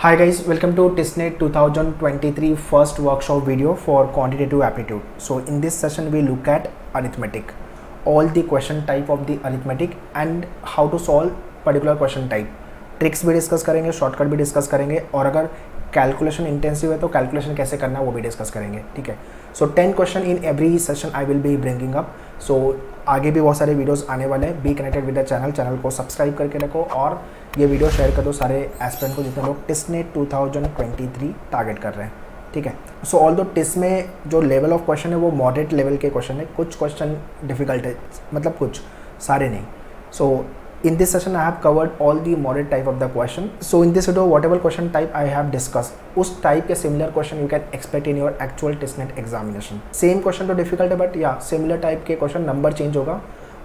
Hi guys, welcome to TISNET 2023 first workshop video for quantitative aptitude. So in this session we look at arithmetic, all the question type of the arithmetic and how to solve particular question type. Tricks भी discuss करेंगे, shortcut भी discuss करेंगे और अगर calculation intensive है तो calculation कैसे करना है वो भी डिस्कस करेंगे. ठीक है. So 10 question in every session I will be bringing up. So आगे भी बहुत सारे वीडियोस आने वाले हैं. Be connected with the channel को सब्सक्राइब करके रखो और ये वीडियो शेयर कर दो सारे एस्पिरेंट को जितने लोग टिस्नेट 2023 टारगेट कर रहे हैं. ठीक है. सो ऑल दो टिस में जो लेवल ऑफ क्वेश्चन है वो मॉडरेट लेवल के क्वेश्चन है. कुछ क्वेश्चन डिफिकल्ट है, मतलब कुछ, सारे नहीं. सो in this session I have covered all the moderate type of the question. So in this video whatever question type I have discussed, उस type के similar question you can expect in your actual TISNET examination. Same question तो difficult है but yeah similar type के question number change होगा,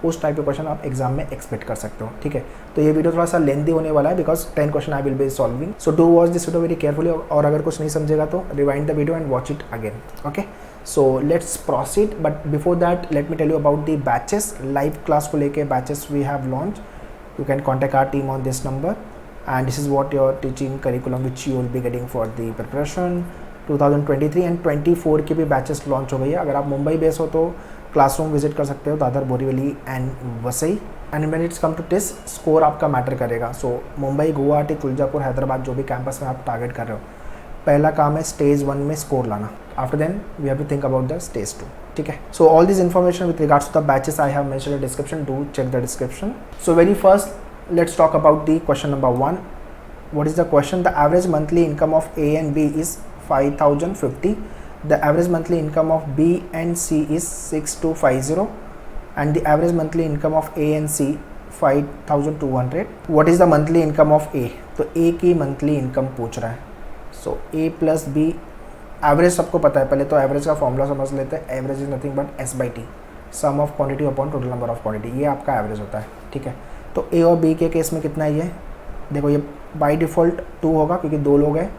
उस type के question आप exam में एक्सपेक्ट कर सकते हो. ठीक है. तो ये वीडियो थोड़ा सा लेंदी होने वाला है because 10 question I will be solving. So do watch this video very carefully और अगर कुछ नहीं समझेगा तो rewind the video and watch it again. Okay. So let's proceed but before that let me tell you about the batches. Live class को लेके batches we have launch. You can contact our team on this number and this is what your teaching curriculum which you will be getting for the preparation 2023 and 24 की भी batches launch हो गई है. अगर आप Mumbai base हो तो classroom visit कर सकते हो, Dadar, Borivali and Vasai. And when it's come to this score आपका मैटर करेगा. सो मुंबई, गुवाहाटी, तुलजापुर, हैदराबाद जो भी कैंपस में आप टारगेट कर रहे हो, पहला काम है स्टेज 1 में स्कोर लाना. After then we have to think about the stage 2. ठीक है. So all this information with regards to the batches I have mentioned in the description. Do check the description. So very first let's talk about the question number 1. What is the question? The average monthly income of A and B is 5050. The average monthly income of B and C is 6250 and the average monthly income of A and C 5200. What is the monthly income of A? तो A की monthly income पूछ रहा है. So A plus B, average सबको पता है. पहले तो एवरेज का फॉर्मूला समझ लेते हैं. Average is nothing but S/T, sum of quantity upon total number of quantity. ये आपका एवरेज होता है. ठीक है. तो A और B के केस में कितना है ये देखो, ये बाय डिफ़ॉल्ट 2 होगा क्योंकि 2 लोग हैं.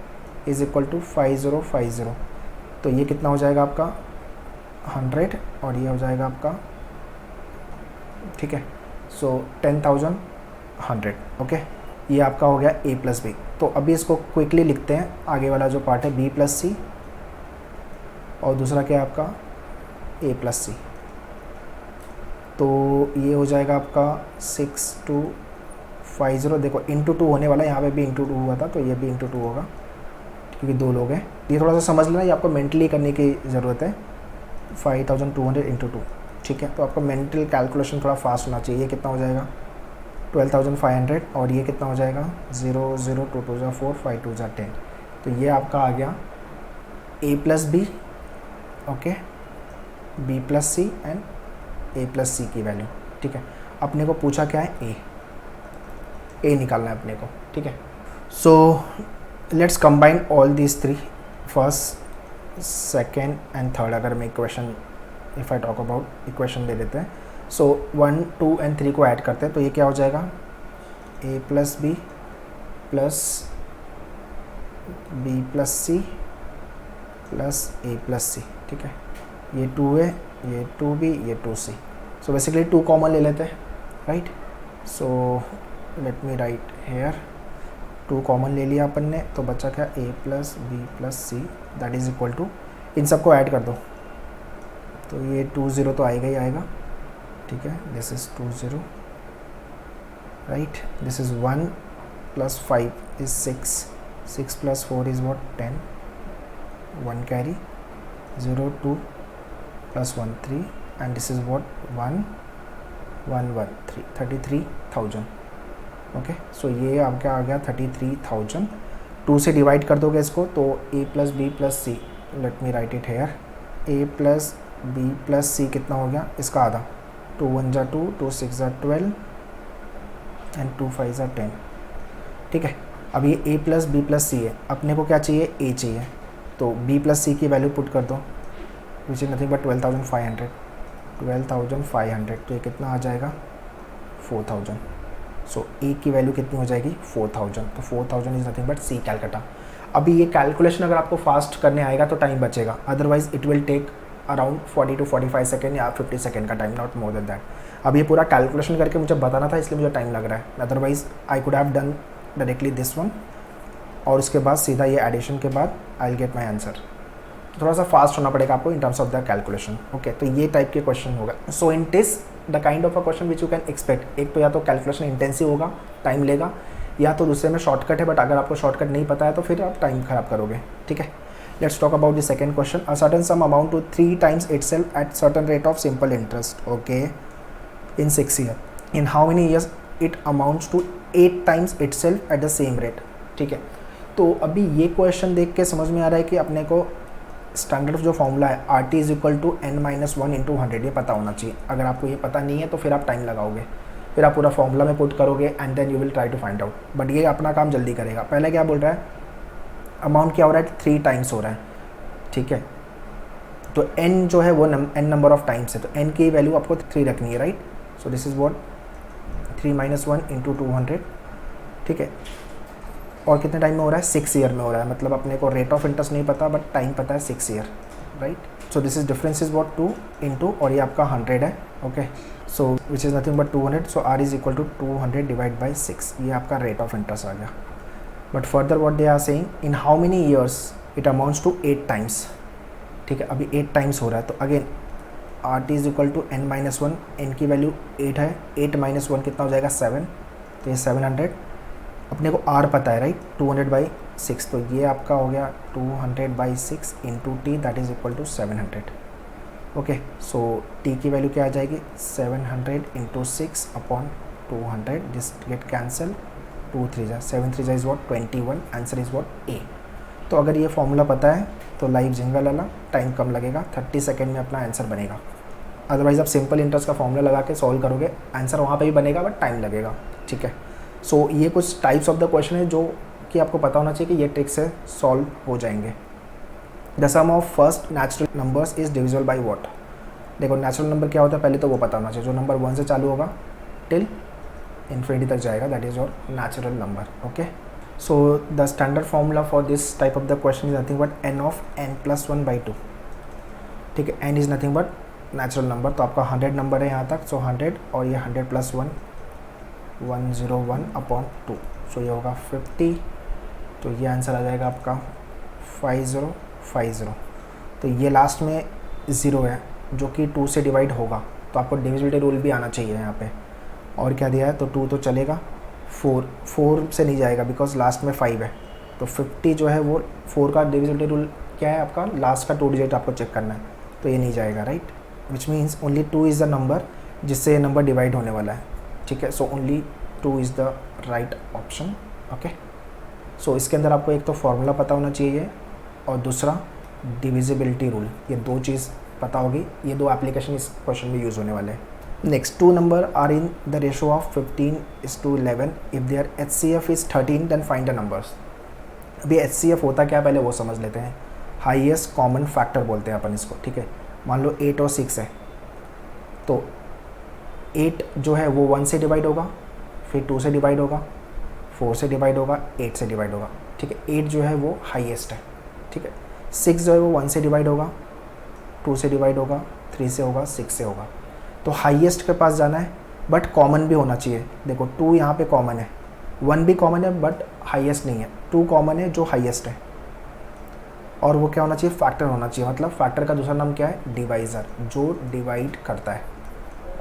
Is equal to 5050. तो ये कितना हो जाएगा आपका 100 और ये हो जाएगा आपका, ठीक है. सो 10,100. ओके. ये आपका हो गया A प्लस बी. तो अभी इसको क्विकली लिखते हैं. आगे वाला जो पार्ट है B प्लस सी और दूसरा क्या है आपका A प्लस सी. तो ये हो जाएगा आपका 6250. देखो इंटू 2 होने वाला है, यहाँ पे भी इंटू 2 हुआ था तो ये भी इंटू 2 होगा क्योंकि 2 लोग हैं. ये थोड़ा सा समझ लेना, ये आपको मेंटली करने की ज़रूरत है. 5200 इंटू 2. ठीक है. तो आपका मेंटल कैलकुलेशन थोड़ा फास्ट होना चाहिए. ये कितना हो जाएगा 12,500 और ये कितना हो जाएगा 0 0 2 2 4 5 2 10. तो ये आपका आ गया A plus B, okay, B plus C and A plus C की वैल्यू. ठीक है. अपने को पूछा क्या है A निकालना है अपने को. ठीक है. So let's combine all these 3, first, second and third. अगर मैं equation if I talk about equation ले लेते हैं. सो 1 2 एंड 3 को ऐड करते हैं तो ये क्या हो जाएगा A plus B plus B plus C plus A plus C. ठीक है. ये 2 है, ये 2B, ये 2C. सो बेसिकली 2 कॉमन ले लेते हैं, right. So let me write here 2 common ले लिया अपन ने तो बचा क्या A plus B plus C that is equal to, इन सबको ऐड कर दो तो ये 20 तो आएगा ही आएगा. ठीक है. This is 20, right. This is 1 plus 5 is 6, 6 plus 4 is what 10, 1 carry, 0 2 plus 1 3 and this is what 1 1 1 3 33,000. Okay. So ये आपका आ गया 33,000. 2 से डिवाइड कर दोगे इसको तो A plus B plus C, let me write it here. A plus B plus C कितना हो गया इसका आधा. 2 1 जा 2, 2 6 जा 12 एंड 2 5 जा 10. ठीक है. अब ये A प्लस बी प्लस सी है. अपने को क्या चाहिए A चाहिए. तो B प्लस सी की वैल्यू पुट कर दो विच इज नथिंग बट 12,500. 12,500 तो ये कितना आ जाएगा 4,000. सो A की वैल्यू कितनी हो जाएगी 4,000. तो 4,000 is nothing but C Calcutta. अभी ये कैलकुलेशन अगर आपको फास्ट करने आएगा तो टाइम बचेगा, otherwise it will take around 40 to 45 second या 50 सेकेंड का time, not more than that. अब ये पूरा कैलकुलेशन करके मुझे बताना था इसलिए मुझे टाइम लग रहा है, otherwise I could have done directly this one. और उसके बाद सीधा ये एडिशन के बाद I will get my answer. थोड़ा सा फास्ट होना पड़ेगा आपको in terms of the calculation. Okay, तो ये टाइप के क्वेश्चन होगा। So in this the kind of a question which you can expect, एक तो या तो कैलकुलेशन इंटेंसिव होगा, टाइम लेगा, या तो दूसरे में शॉर्टकट है, बट अगर आपको शॉर्टकट नहीं पता है तो फिर आप टाइम खराब करोगे। ठीक है, let's talk about the second question. A certain sum amount to 3 times itself at certain rate of simple interest, okay, in 6 years. In how many years it amounts to 8 times itself at the same rate? ठीक है, तो अभी ये question देख के समझ में आ रहा है कि अपने को स्टैंडर्ड जो फॉर्मूला है R T is equal to n-1 into 100 ये पता होना चाहिए। अगर आपको ये पता नहीं है तो फिर आप टाइम लगाओगे, फिर आप पूरा फॉर्मूला में पुट करोगे and then you will try to find out, but ये अपना काम जल्दी करेगा। पहले क्या बोल रहा है, अमाउंट क्या हो रहा है, 3 times हो रहा है। ठीक है, तो n जो है वो n नंबर ऑफ टाइम्स है, तो n की वैल्यू आपको 3 रखनी है, right. So this is what 3-1 into 200। ठीक है, और कितने टाइम में हो रहा है, 6 ईयर में हो रहा है। मतलब अपने को रेट ऑफ इंटरेस्ट नहीं पता बट टाइम पता है 6 year, right. So this is difference is what 2 into, और ये आपका 100 है। Okay, so which is nothing but 200। So r is equal to 200 divide by 6, ये आपका रेट ऑफ इंटरेस्ट आ गया। But further what they are saying, in how many years it amounts to 8 times। ठीक है, अभी 8 times हो रहा है, तो again R T is equal to n-1, n की वैल्यू 8 है, 8-1 कितना हो जाएगा 7, तो ये 700। अपने को r पता है, राइट, 200/6, तो ये आपका हो गया 200/6 into T, that is equal to 700। Okay, so t की वैल्यू क्या आ जाएगी, 700 into 6 upon 200, this get cancel, 2 3 7 3 is what 21, answer is what A. तो अगर ये फॉर्मूला पता है तो लाइव जिंगल वाला, टाइम कम लगेगा, 30 सेकेंड में अपना आंसर बनेगा। अदरवाइज आप सिंपल इंटरेस्ट का फॉर्मूला लगा के सॉल्व करोगे, आंसर वहाँ पे भी बनेगा बट टाइम लगेगा। ठीक है, सो ये कुछ टाइप्स ऑफ द क्वेश्चन है जो कि आपको पता होना चाहिए कि ये ट्रिक से सॉल्व हो जाएंगे। The sum of first natural numbers is divisible by what. देखो नेचुरल नंबर क्या होता है पहले तो वो पता होना चाहिए, जो नंबर 1 से चालू होगा टिल इन्फिनिटी तक जाएगा, that is your natural number. Okay, so the standard formula for this type of the question is nothing but n of n+1/2। ठीक है, n is nothing but natural number, तो आपका 100 number है यहाँ तक, so 100 और ये 100 + 1 101/2, सो ये होगा 50, तो ये आंसर आ जाएगा आपका 5050। तो ये लास्ट में 0 है जो कि 2 से डिवाइड होगा, तो आपको डिविजिबिलिटी रूल भी आना चाहिए यहाँ पे। और क्या दिया है, तो 2 तो चलेगा, 4 से नहीं जाएगा बिकॉज लास्ट में 5 है, तो 50 जो है वो 4 का डिविजिबिलिटी रूल क्या है आपका, लास्ट का 2 डिजिट आपको चेक करना है, तो ये नहीं जाएगा, right, which means only 2 is the number जिससे ये नंबर डिवाइड होने वाला है। ठीक है, so only 2 is the right option. Okay, so इसके अंदर आपको एक तो फॉर्मूला पता होना चाहिए और दूसरा डिविजिबिलिटी रूल, ये 2 चीज़ पता होगी, ये 2 एप्लीकेशन इस क्वेश्चन में यूज़ होने वाले हैं। Next, 2 number are in the ratio of 15:11. If their HCF is 13, then find the numbers. अभी HCF होता क्या पहले वो समझ लेते हैं। हाईएस्ट कॉमन फैक्टर बोलते हैं अपन इसको। ठीक है, मान लो 8 और 6 है, तो 8 जो है वो 1 से डिवाइड होगा, फिर 2 से डिवाइड होगा, 4 से डिवाइड होगा, 8 से डिवाइड होगा। ठीक है, 8 जो है वो हाईएस्ट है। ठीक है, 6 जो है वो 1 से डिवाइड होगा, 2 से डिवाइड होगा, 3 से होगा, 6 से होगा। तो हाईएस्ट के पास जाना है बट कॉमन भी होना चाहिए। देखो 2 यहाँ पे कॉमन है, 1 भी कॉमन है बट हाईएस्ट नहीं है, 2 कॉमन है जो हाईएस्ट है, और वो क्या होना चाहिए, फैक्टर होना चाहिए। मतलब फैक्टर का दूसरा नाम क्या है, डिवाइज़र, जो डिवाइड करता है।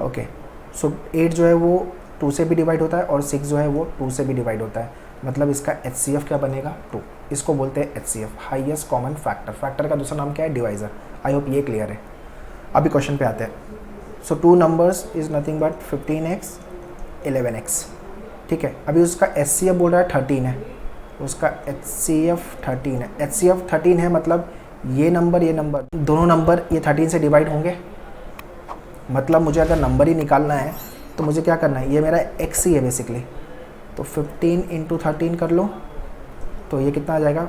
ओके, सो 8 जो है वो 2 से भी डिवाइड होता है और 6 जो है वो 2 से भी डिवाइड होता है, मतलब इसका HCF क्या बनेगा, 2। इसको बोलते हैं HCF, highest common factor. Factor का दूसरा नाम क्या है, डिवाइज़र। आई होप ये क्लियर है। अभी क्वेश्चन पे आते हैं। सो 2 numbers is nothing but 15x 11x। ठीक है, अभी उसका HCF बोल रहा है 13 है, उसका HCF 13 है। HCF 13 है मतलब ये नंबर दोनों नंबर ये 13 से डिवाइड होंगे। मतलब मुझे अगर नंबर ही निकालना है तो मुझे क्या करना है, ये मेरा x ही है बेसिकली, तो 15 × 13 कर लो, तो ये कितना आ जाएगा,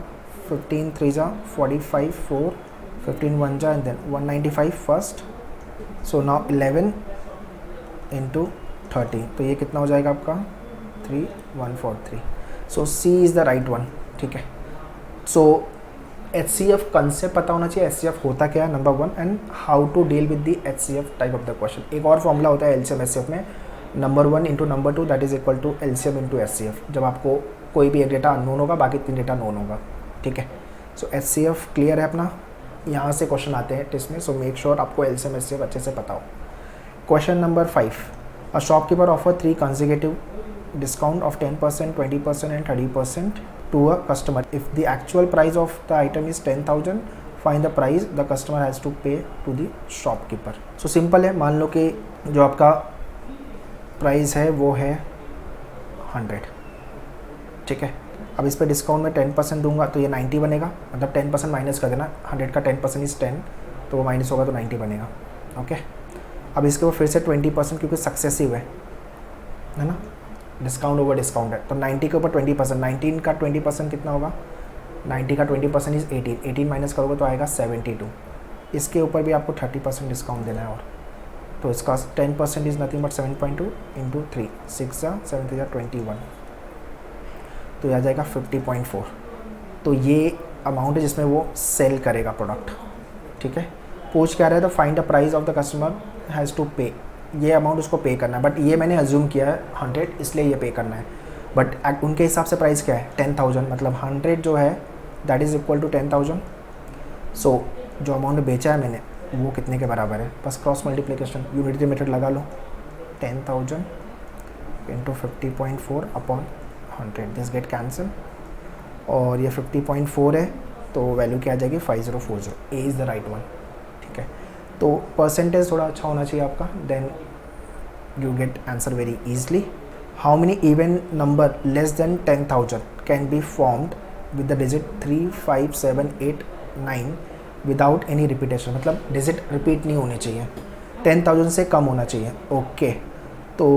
15 3 45 4 15 1 and then 195 first. So now 11 × 30, तो ये कितना हो जाएगा आपका 3143। सो सी इज़ द राइट वन। ठीक है, सो HCF कंसेप्ट पता होना चाहिए, HCF होता क्या है number 1, and how to deal with the HCF type of the question. एक और फॉर्मूला होता है LCM HCF में, number 1 × number 2 that is equal to LCM × HCF। जब आपको कोई भी एक डेटा अननोन होगा, बाकी 3 डेटा नोन होगा, ठीक है। सो HCF क्लियर है अपना। यहाँ से क्वेश्चन आते हैं टेस्ट में, सो मेक श्योर आपको LCM HCF अच्छे से पता हो। Question number 5, a shopkeeper offer 3 consecutive discount of 10%, 20% and 30% to a customer. If the actual price of the item is 10,000, find the price the customer has to pay to the shopkeeper. So simple है, मान लो कि जो आपका price है वो है 100, ठीक है। अब इस पर डिस्काउंट में 10% दूंगा तो ये 90 बनेगा, मतलब 10% माइनस कर देना, 100 का 10% इज 10, तो वो माइनस होगा तो 90 बनेगा, ओके। अब इसके ऊपर फिर से 20% क्योंकि सक्सेसिव है ना, डिस्काउंट ओवर डिस्काउंट है, तो 90 के ऊपर 20%, 19 का 20% कितना होगा, 90 का 20% इज 18, 18 माइनस करोगे तो आएगा 72। इसके ऊपर भी आपको 30% डिस्काउंट देना है, और तो इसका 10% इज नथिंग बट 7.2 इंटू 3, 6 या 7 या 21, तो यह आ जाएगा 50.4। तो ये अमाउंट है जिसमें वो सेल करेगा प्रोडक्ट, ठीक है। पूछ क्या रहा है, तो find the price of the customer has to pay, ये अमाउंट उसको पे करना है, बट ये मैंने अज्यूम किया है 100, इसलिए ये पे करना है, बट उनके हिसाब से प्राइस क्या है 10,000, मतलब 100 जो है दैट इज़ इक्वल टू 10,000। सो जो अमाउंट बेचा है मैंने वो कितने के बराबर है, बस क्रॉस मल्टीप्लिकेशन यूनिटरी मेथड लगा लो, 10,000 into 50.4 upon 100, this get cancel, और ये 50.4 है तो वैल्यू क्या आ जाएगी 5040, A is the right one, ठीक है। तो परसेंटेज थोड़ा अच्छा होना चाहिए आपका, then you get answer very easily. How many even number less than 10,000 can be formed with the digit 3, 5, 7, 8, 9 without any repetition, मतलब डिजिट रिपीट नहीं होनी चाहिए, 10,000 से कम होना चाहिए, ओके। तो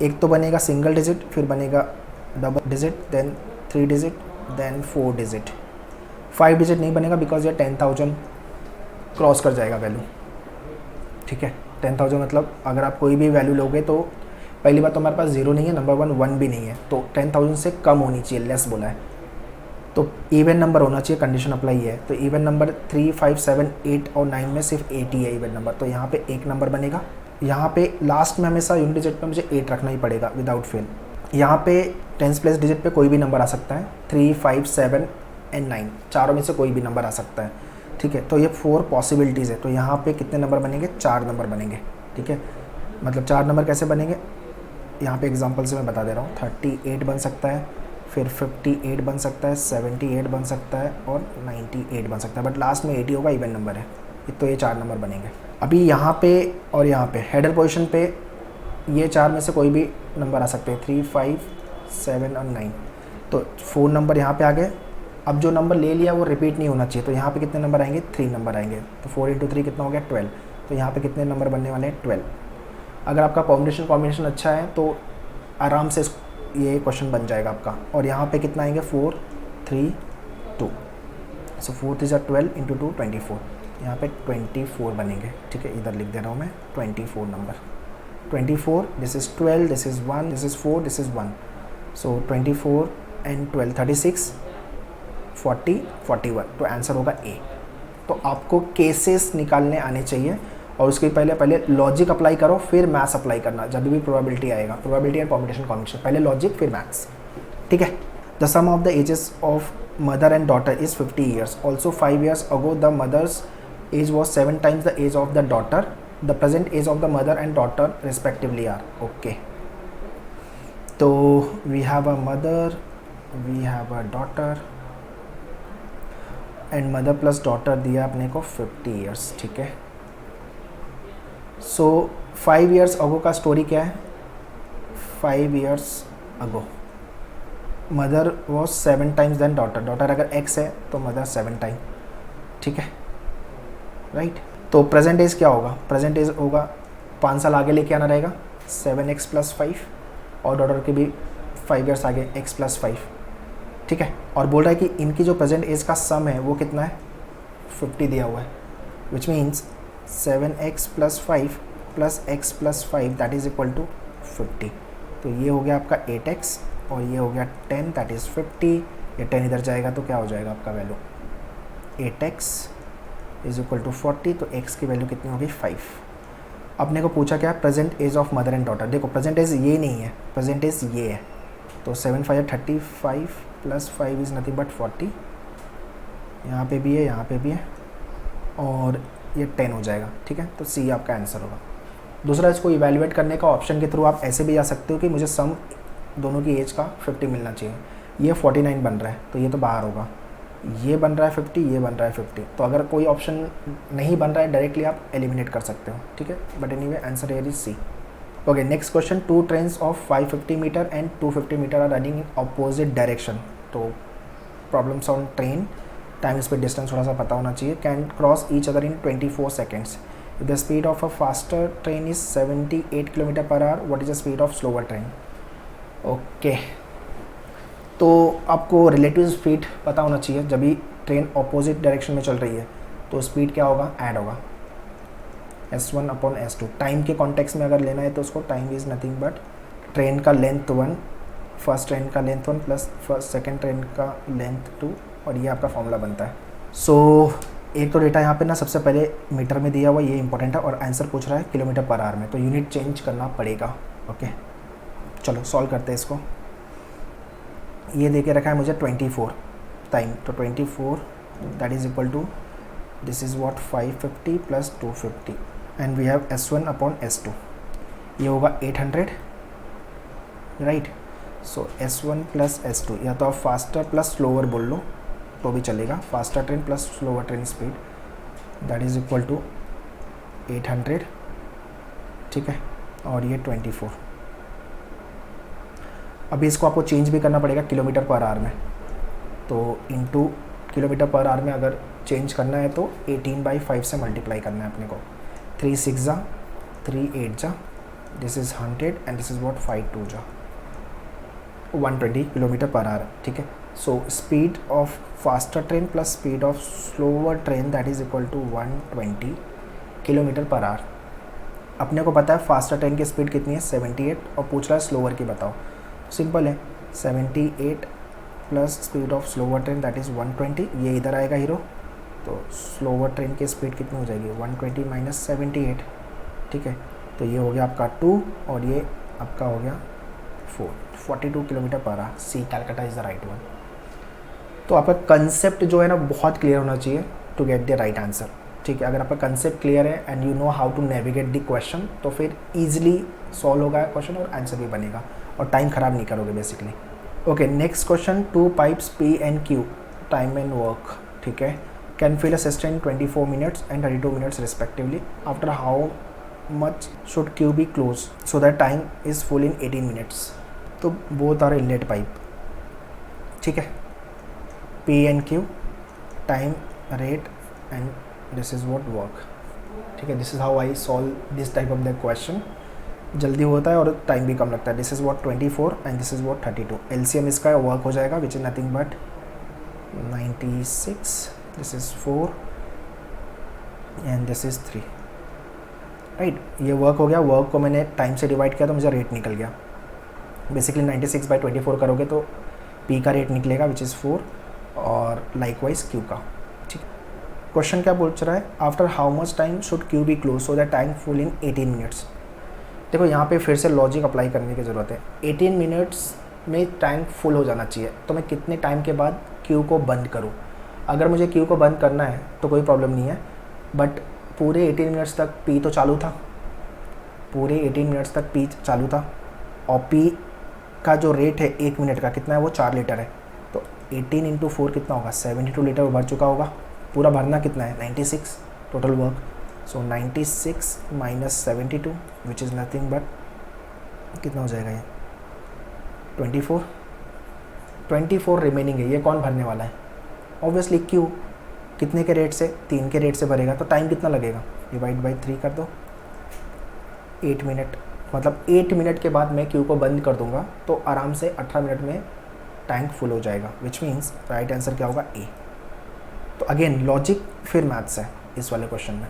एक तो बनेगा सिंगल डिजिट, फिर बनेगा double digit, then 3 digit, then 4 digit, 5 digit नहीं बनेगा बिकॉज ये 10,000 क्रॉस कर जाएगा वैल्यू, ठीक है। 10,000 मतलब अगर आप कोई भी वैल्यू लोगे तो पहली बात तो हमारे पास 0 नहीं है, नंबर 1 भी नहीं है, तो 10,000 से कम होनी चाहिए, लेस बोला है, तो इवन नंबर होना चाहिए, कंडीशन अप्लाई है। तो इवन नंबर 3, 5, 7, 8 और 9 में सिर्फ 8 ही है इवन नंबर, तो यहाँ पे एक नंबर बनेगा। यहाँ पे लास्ट में हमेशा यूनिट डिजिट पे मुझे 8 रखना ही पड़ेगा विदाउट फेल। यहाँ पे 10th प्लेस डिजिट पे कोई भी नंबर आ सकता है, 3, 5, 7 एंड 9 चारों में से कोई भी नंबर आ सकता है, ठीक है। तो ये 4 पॉसिबिलिटीज़ है, तो यहाँ पे कितने नंबर बनेंगे, 4 नंबर बनेंगे, ठीक है। मतलब 4 नंबर कैसे बनेंगे, यहाँ पे एग्जांपल से मैं बता दे रहा हूँ, 38 बन सकता है, फिर 58 बन सकता है, 78 बन सकता है और 98 बन सकता है, बट लास्ट में 80 होगा, इवन नंबर है, तो ये 4 नंबर बनेंगे। अभी यहाँ पे और यहाँ पे हेडर पोजीशन पे ये 4 में से कोई भी नंबर आ सकते हैं, 3, 5, 7 और 9, तो 4 नंबर यहाँ पे आ गए। अब जो नंबर ले लिया वो रिपीट नहीं होना चाहिए, तो यहाँ पे कितने नंबर आएंगे, 3 नंबर आएंगे, तो 4 इंटू 3 कितना हो गया 12, तो यहाँ पे कितने नंबर बनने वाले हैं 12। अगर आपका कॉम्बिनेशन अच्छा है तो आराम से ये क्वेश्चन बन जाएगा आपका। और यहाँ पे कितना आएंगे 4, 3, 2, सो 4 3 12 इंटू 2 24, यहाँ पे 24 बनेंगे, ठीक है। इधर लिख दे रहा हूँ मैं 24 number, 24, this is 12, this is 1, this is 4, this is 1, so 24 and 12 36, 40, 41, तो आंसर होगा ए। तो आपको केसेस निकालने आने चाहिए, और उसके पहले लॉजिक अप्लाई करो, फिर मैथ्स अप्लाई करना जब भी प्रोबेबिलिटी आएगा, प्रोबेबिलिटी एंड कॉम्बिनेशन, पहले लॉजिक फिर मैथ्स, ठीक है। The sum of the ages of mother and daughter is 50 years, also 5 years ago the mother's age was 7 times the age of the daughter, the present age of the mother and daughter respectively are, okay. तो we have a mother, we have a daughter, and mother plus daughter दिया अपने को 50 years, ठीक है। सो 5 years अगो का story क्या है, 5 years ago mother was 7 times than daughter, daughter अगर x है तो मदर 7 टाइम, ठीक है, राइट। तो प्रेजेंट एज क्या होगा, प्रेजेंट एज होगा 5 साल आगे लेके आना रहेगा, 7x + 5, और डॉटर के भी 5 ईयर्स आगे x + 5, ठीक है। और बोल रहा है कि इनकी जो प्रेजेंट एज का सम है वो कितना है 50 दिया हुआ है, which means 7x + 5 + x + 5 that is equal to 50। तो ये हो गया आपका 8x और ये हो गया 10 दैट इज़ 50, ये 10 इधर जाएगा तो क्या हो जाएगा आपका value 8x is equal to 40, तो x की वैल्यू कितनी होगी 5। अपने को पूछा क्या, present age of mother and daughter. देखो प्रेजेंट एज ये नहीं है, प्रेजेंट एज ये है, तो 7 5 35 प्लस 5 इज़ नथिंग बट 40, यहाँ पे भी है, यहाँ पे भी है, और ये 10 हो जाएगा, ठीक है। तो सी आपका आंसर होगा। दूसरा, इसको इवैल्यूएट करने का ऑप्शन के थ्रू आप ऐसे भी जा सकते हो कि मुझे सम दोनों की एज का 50 मिलना चाहिए। ये 49 बन रहा है तो ये तो बाहर होगा, ये बन रहा है 50, ये बन रहा है 50, तो अगर कोई ऑप्शन नहीं बन रहा है डायरेक्टली आप एलिमिनेट कर सकते हो, ठीक है। But anyway answer here is C. Okay, next question, 2 trains of 550 metre and 250 metre are running in opposite direction. तो problems on train, time speed distance थोड़ा सा पता होना चाहिए। Can cross each other in 24 seconds. The speed of a faster train is 78 kilometre per hour, what is the speed of slower train. Okay, तो आपको relative speed पता होना चाहिए। जब भी ट्रेन ऑपोजिट डायरेक्शन में चल रही है तो स्पीड क्या होगा, ऐड होगा S1 अपॉन S2। टाइम के कॉन्टेक्स्ट में अगर लेना है तो उसको time is nothing but train का लेंथ 1, फर्स्ट ट्रेन का length 1 plus first second train का लेंथ 2, और ये आपका फॉर्मूला बनता है। सो एक तो डेटा यहाँ पे ना सबसे पहले मीटर में दिया हुआ, ये इंपॉर्टेंट है, और आंसर पूछ रहा है किलोमीटर पर आवर में, तो यूनिट चेंज करना पड़ेगा। ओके, चलो सॉल्व करते हैं इसको। ये दे के रखा है मुझे 24 टाइम, तो 24 that is equal to this is what 550 plus 250 and we have S1 upon S2, ये होगा 800, राइट। सो S1 प्लस S2, या तो आप फास्टर प्लस स्लोअर बोल लो तो भी चलेगा, faster train plus slower train speed, that is equal to 800, ठीक है, और ये 24। अभी इसको आपको चेंज भी करना पड़ेगा किलोमीटर पर आवर में, तो इनटू किलोमीटर पर आवर में अगर चेंज करना है तो 18/5 से मल्टीप्लाई करना है अपने को। 3 6 जा, 3 8 जा, this is 100 and this is what 5 2 जा, 120 किलोमीटर पर आवर, ठीक है। So speed of faster train plus speed of slower train that is equal to 120 kilometre per hour. अपने को पता है फास्टर ट्रेन की स्पीड कितनी है 78, और पूछ रहा है स्लोअर की बताओ। सिंपल है, 78 plus speed of slower train that is 120, ये इधर आएगा हीरो, तो स्लोअर ट्रेन की स्पीड कितनी हो जाएगी 120 माइनस 78, ठीक है। तो ये हो गया आपका 2 और ये आपका हो गया 42 kilometre per hour. C Calcutta is the right one. तो आपका कंसेप्ट जो है ना बहुत क्लियर होना चाहिए to get the right answer, ठीक है। अगर आपका कंसेप्ट क्लियर है and you know how to navigate the question तो फिर ईजिली सॉल्व होगा क्वेश्चन और आंसर भी बनेगा और टाइम ख़राब नहीं करोगे basically. Okay, next question, 2 pipes P and Q, time and work, ठीक है, can fill a cistern in 24 minutes and 32 minutes respectively. After how much should Q be close so that time is full in 18 minutes. तो both are inlet pipe, ठीक है, P and Q, time, rate and this is what work, ठीक है। This is how I solve this type of the question. जल्दी होता है और time भी कम लगता है। This is what 24 and this is what 32। LCM इसका वर्क हो जाएगा विच is nothing but 96, this is 4 and this is 3, right. ये वर्क हो गया। वर्क को मैंने टाइम से डिवाइड किया तो मुझे रेट निकल गया। बेसिकली 96/24 करोगे तो P का रेट निकलेगा विच इज़ 4 और लाइकवाइज Q का, ठीक। क्वेश्चन क्या पूछ रहा है, after how much time should Q be close so that time full in 18 minutes. देखो यहाँ पे फिर से लॉजिक अप्लाई करने की ज़रूरत है। 18 मिनट्स में टैंक फुल हो जाना चाहिए, तो मैं कितने टाइम के बाद Q को बंद करूँ। अगर मुझे Q को बंद करना है तो कोई प्रॉब्लम नहीं है, बट पूरे 18 मिनट्स तक P तो चालू था, पूरे 18 मिनट्स तक P चालू था, और P का जो रेट है 1 मिनट का कितना है वो 4 लीटर है, तो 18 × 4 कितना होगा 72 लीटर भर चुका होगा। पूरा भरना कितना है 96 total work. So 96 minus 72 which is nothing but कितना हो जाएगा ये 24 रिमेनिंग है। ये कौन भरने वाला है, ऑब्वियसली Q। कितने के रेट से 3 के रेट से भरेगा, तो टाइम कितना लगेगा डिवाइड बाई 3 कर दो, 8 मिनट। मतलब 8 मिनट के बाद मैं Q को बंद कर दूंगा तो आराम से 18 मिनट में टैंक फुल हो जाएगा, विच मीन्स राइट आंसर क्या होगा A। तो अगेन लॉजिक फिर मैथ्स है इस वाले क्वेश्चन में,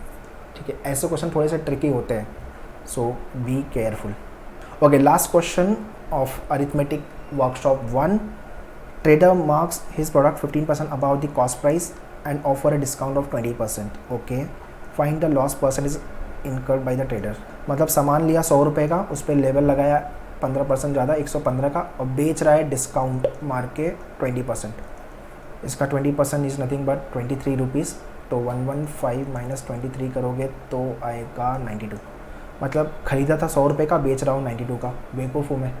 ठीक है। ऐसे क्वेश्चन थोड़े से ट्रिकी होते हैं, so be careful. Okay, last question of arithmetic workshop 1, trader marks his product 15% about the cost price and offer a discount of 20%। Okay, find the loss percentage incurred by the trader. मतलब सामान लिया 100 रुपये का, उस पर label लगाया 15% ज़्यादा 115 का, और बेच रहा है डिस्काउंट मार के 20%। इसका 20% इज़ नथिंग बट 23 रुपीज़। तो 115 माइनस 23 करोगे तो आएगा 92। मतलब ख़रीदा था 100 रुपये का, बेच रहा हूँ 92 का। बेवकूफ़ हूँ मैं,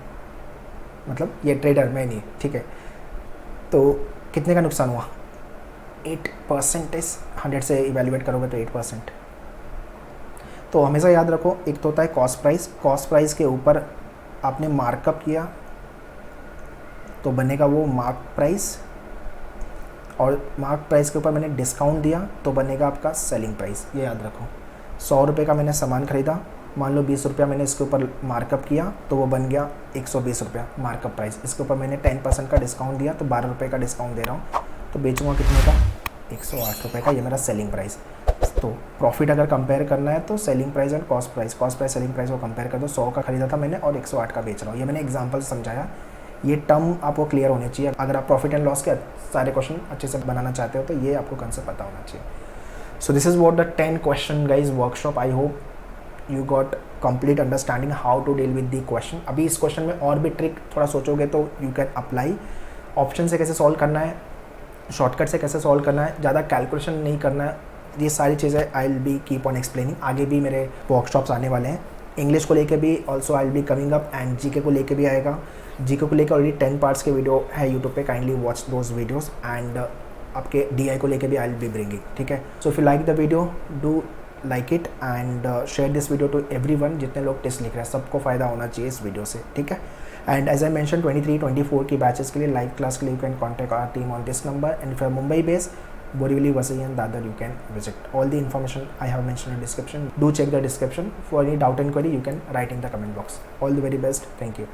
मतलब ये ट्रेडर मैं नहीं, ठीक है। तो कितने का नुकसान हुआ? 8%। 100 से इवेल्युएट करोगे तो 8%। तो हमेशा याद रखो, एक तो होता है कॉस्ट प्राइस, कॉस्ट प्राइस के ऊपर आपने मार्कअप किया तो बनेगा वो मार्क प्राइस, और मार्क प्राइस के ऊपर मैंने डिस्काउंट दिया तो बनेगा आपका सेलिंग प्राइस। ये याद रखो। 100 रुपये का मैंने सामान ख़रीदा, मान लो 20 रुपया मैंने इसके ऊपर मार्कअप किया तो वो बन गया 120 रुपया मार्कअप प्राइस। इसके ऊपर मैंने 10% का डिस्काउंट दिया तो 12 रुपये का डिस्काउंट दे रहा हूँ, तो बेचूंगा कितने का? 108 रुपये का। ये मेरा सेलिंग प्राइस। तो प्रॉफिट अगर कंपेयर करना है तो selling price and cost price selling price को कंपेयर कर दो। 100 का खरीदा था मैंने और 108 का बेच रहा हूँ। ये मैंने एग्जांपल समझाया, ये टर्म आपको क्लियर होनी चाहिए। अगर आप प्रॉफिट एंड लॉस के सारे क्वेश्चन अच्छे से बनाना चाहते हो तो ये आपको कंसेप्ट पता होना चाहिए। So this is what the 10 question guys workshop. I hope you got complete understanding how to deal with the question. अभी इस क्वेश्चन में और भी ट्रिक थोड़ा सोचोगे तो यू कैन अप्लाई। ऑप्शन से कैसे सॉल्व करना है, शॉर्टकट से कैसे सॉल्व करना है, ज़्यादा कैलकुलेशन नहीं करना है, ये सारी चीज़ें आई will be keep on explaining. आगे भी मेरे वर्कशॉप्स आने वाले हैं। इंग्लिश को लेके भी also I will be coming up, and GK को लेके भी आएगा। जीके को लेकर ऑलरेडी 10 पार्ट्स के वीडियो है यूट्यूब पे, kindly watch those videos. And आपके डीआई को लेके भी आई विल बी ब्रिंगिंग, ठीक है। So if you like the video do like it and share this video to everyone. जितने लोग टेस्ट लिख रहे हैं सबको फ़ायदा होना चाहिए इस वीडियो से, ठीक है। एंड एज आई मेंशन 23-24 की बैचेस के लिए, लाइव क्लास के लिए, you can contact our team on this number. And for Mumbai base, Borivali, Vasai and Dadar, you can visit. All the information I have mentioned in description. Do check the description. For any doubt and query, you can write in the comment box. All the very best. Thank you.